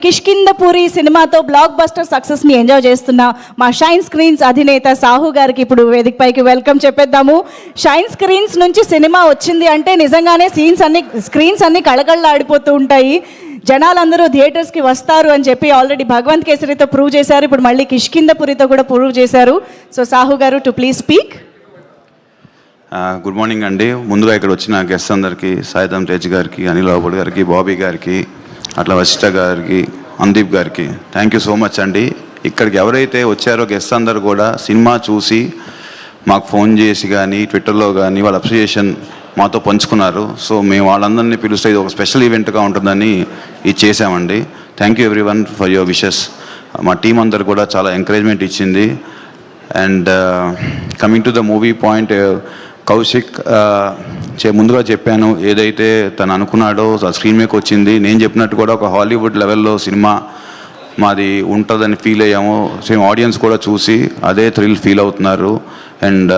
కిష్కింధపురి సినిమాతో block buster success ని enjoy చేస్తున్న మా షైన్ స్క్రీన్స్ అధినేత సాహు గారికి ఇప్పుడు వేదికపైకి వెల్కమ్ చెప్పేద్దాము. షైన్ స్క్రీన్స్ నుంచి సినిమా వచ్చింది అంటే నిజంగానే స్క్రీన్స్ అన్ని కళకళలాడిపోతూ ఉంటాయి. జనాలందరూ థియేటర్స్కి వస్తారు అని చెప్పి ఆల్రెడీ భగవంత్ కేసరితో ప్రూవ్ చేశారు. ఇప్పుడు మళ్ళీ కిష్కింధపురితో కూడా ప్రూవ్ చేశారు. సో సాహు గారు to please speak. Good morning అండి. ముందుగా ఇక్కడ వచ్చిన గెస్ట్ అందరికీ, సాయిధం తేజ్ గారికి, అనిల్ రావుపూడి గారికి, బాబీ గారికి, అట్లా వశిష్ఠ గారికి, అందీప్ గారికి థ్యాంక్ యూ సో మచ్ అండి. ఇక్కడికి ఎవరైతే వచ్చారో గెస్ట్ అందరు కూడా సినిమా చూసి మాకు ఫోన్ చేసి కానీ ట్విట్టర్లో కానీ వాళ్ళ అప్రిషియేషన్ మాతో పంచుకున్నారు. సో మేము వాళ్ళందరినీ పిలుస్తే ఇది ఒక స్పెషల్ ఈవెంట్గా ఉంటుందని ఇది చేసామండి. Thank you every one for your wishes. మా టీం అందరు కూడా చాలా ఎంకరేజ్మెంట్ ఇచ్చింది. And coming to the movie point, Kaushik ముందుగా చెప్పాను, ఏదైతే తను అనుకున్నాడో స్క్రీన్ మీదకి వచ్చింది. నేను చెప్పినట్టు కూడా ఒక హాలీవుడ్ లెవెల్లో సినిమా మాది ఉంటుందని ఫీల్ అయ్యాము. సేమ్ ఆడియన్స్ కూడా చూసి అదే థ్రిల్ ఫీల్ అవుతున్నారు. అండ్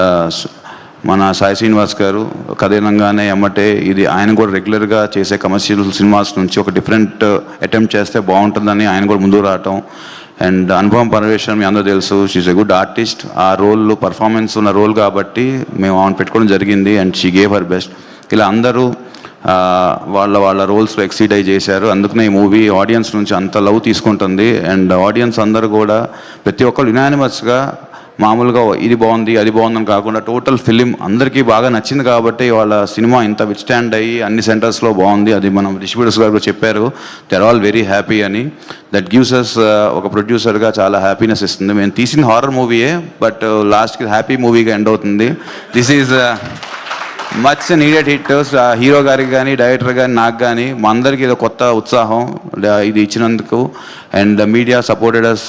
మన సాయి శ్రీనివాస్ గారు కథనంగానే ఎమ్మటే ఇది ఆయన కూడా రెగ్యులర్గా చేసే కమర్షియల్ సినిమాస్ నుంచి ఒక డిఫరెంట్ అటెంప్ట్ చేస్తే బాగుంటుందని ఆయన కూడా ముందుకు రావటం. అండ్ అనుపమ పరమేశ్వరన్ మీ అందరూ తెలుసు, షీఈ్ ఎ గుడ్ ఆర్టిస్ట్. ఆ రోల్ పర్ఫార్మెన్స్ ఉన్న రోల్ కాబట్టి మేము ఆమెను పెట్టుకోవడం జరిగింది. And she gave her best. ఇలా అందరూ వాళ్ళ రోల్స్లో ఎక్సీడ్ అయి చేశారు. అందుకనే ఈ మూవీ ఆడియన్స్ నుంచి అంత లవ్ తీసుకుంటుంది. అండ్ ఆడియన్స్ అందరూ కూడా ప్రతి ఒక్కరు యునానిమస్గా మామూలుగా ఇది బాగుంది అది బాగుందని కాకుండా టోటల్ ఫిలిం అందరికీ బాగా నచ్చింది కాబట్టి వాళ్ళ సినిమా ఇంత విత్ స్టాండ్ అయ్యి అన్ని సెంటర్స్లో బాగుంది. అది మనం డిస్ట్రిబ్యూటర్స్ గారు చెప్పారు, they are all very happy అని. దట్ గివ్స్ అస్ ఒక ప్రొడ్యూసర్గా చాలా హ్యాపీనెస్ ఇస్తుంది. మేము తీసిన హారర్ మూవీయే, బట్ లాస్ట్కి హ్యాపీ మూవీగా ఎండ్ అవుతుంది. This is much needed hit. Hero గారికి కానీ డైరెక్టర్ కానీ నాకు కానీ మా అందరికీ ఇది కొత్త ఉత్సాహం ఇది ఇచ్చినందుకు. అండ్ మీడియా సపోర్టెడ్ అస్,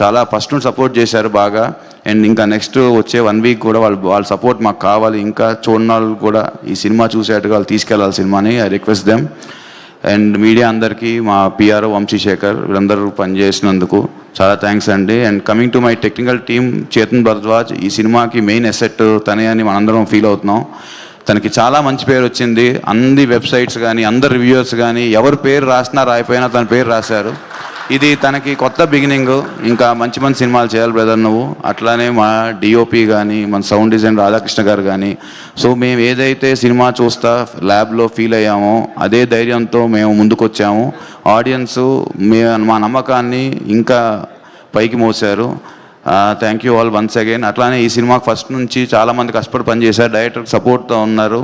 చాలా ఫస్ట్ నుండి సపోర్ట్ చేశారు బాగా. అండ్ ఇంకా నెక్స్ట్ వచ్చే 1 వీక్ కూడా వాళ్ళ సపోర్ట్ మాకు కావాలి. ఇంకా చూడని వాళ్ళు కూడా ఈ సినిమా చూసేట్టుగా వాళ్ళు తీసుకెళ్ళాలి సినిమాని. I request them. And media అందరికీ, మా పిఆర్ఓ వంశీశేఖర్ వీళ్ళందరూ పనిచేసినందుకు చాలా థ్యాంక్స్ అండి. And coming to my technical team, Chetan Bharadwaj ఈ సినిమాకి మెయిన్ అసెట్ తనే అని మనందరం ఫీల్ అవుతున్నాం. తనకి చాలా మంచి పేరు వచ్చింది. అన్ని వెబ్సైట్స్ కానీ అందరు రివ్యూవర్స్ కానీ ఎవరు పేరు రాసినా రాయిపోయినా తన పేరు రాశారు. ఇది తనకి కొత్త బిగినింగ్. ఇంకా మంచి మంచి సినిమాలు చేయాలి బ్రదర్ నువ్వు. అట్లానే మా డిఓపి కానీ మన సౌండ్ డిజైన్ రాధాకృష్ణ గారు కానీ. సో మేము ఏదైతే సినిమా చూస్తా ల్యాబ్లో ఫీల్ అయ్యామో అదే ధైర్యంతో మేము ముందుకు వచ్చాము. ఆడియన్స్ మా నమ్మకాన్ని ఇంకా పైకి మోసారు. Thank you all once again. అట్లానే ఈ సినిమాకి ఫస్ట్ నుంచి చాలామంది కష్టపడి పనిచేశారు. డైరెక్టర్కి సపోర్ట్తో ఉన్నారు.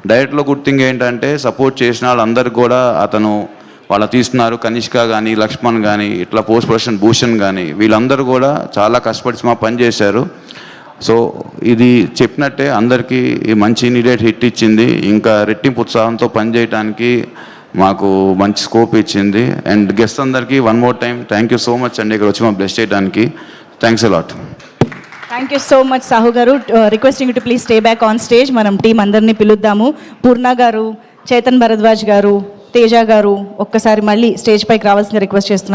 డైరెక్టర్లో గుడ్ థింగ్ ఏంటంటే సపోర్ట్ చేసిన వాళ్ళందరికీ కూడా అతను వాళ్ళు తీస్తున్నారు. కనిష్క కానీ, లక్ష్మణ్ కానీ, ఇట్లా పోస్ట్ ప్రొడక్షన్ భూషణ్ కానీ వీళ్ళందరూ కూడా చాలా కష్టపడి సినిమా పనిచేశారు. సో ఇది చెప్పినట్టే అందరికీ మంచి నీడెడ్ హిట్ ఇచ్చింది. ఇంకా రెట్టింపు ఉత్సాహంతో పనిచేయడానికి మాకు మంచి స్కోప్ ఇచ్చింది. అండ్ గెస్ట్ అందరికీ one more time thank you so much అండి ఇక్కడ వచ్చి మా బ్లెస్ చేయడానికి. Thanks a lot. Thank you so much Sahu గారు. Requesting to please stay back on stage. మనం టీం అందరినీ పిలుద్దాము. పూర్ణ గారు, చేతన్ భరద్వాజ్ గారు, తేజ గారు ఒక్కసారి మళ్ళీ స్టేజ్ పైకి రావాల్సింది రిక్వెస్ట్ చేస్తున్నాను.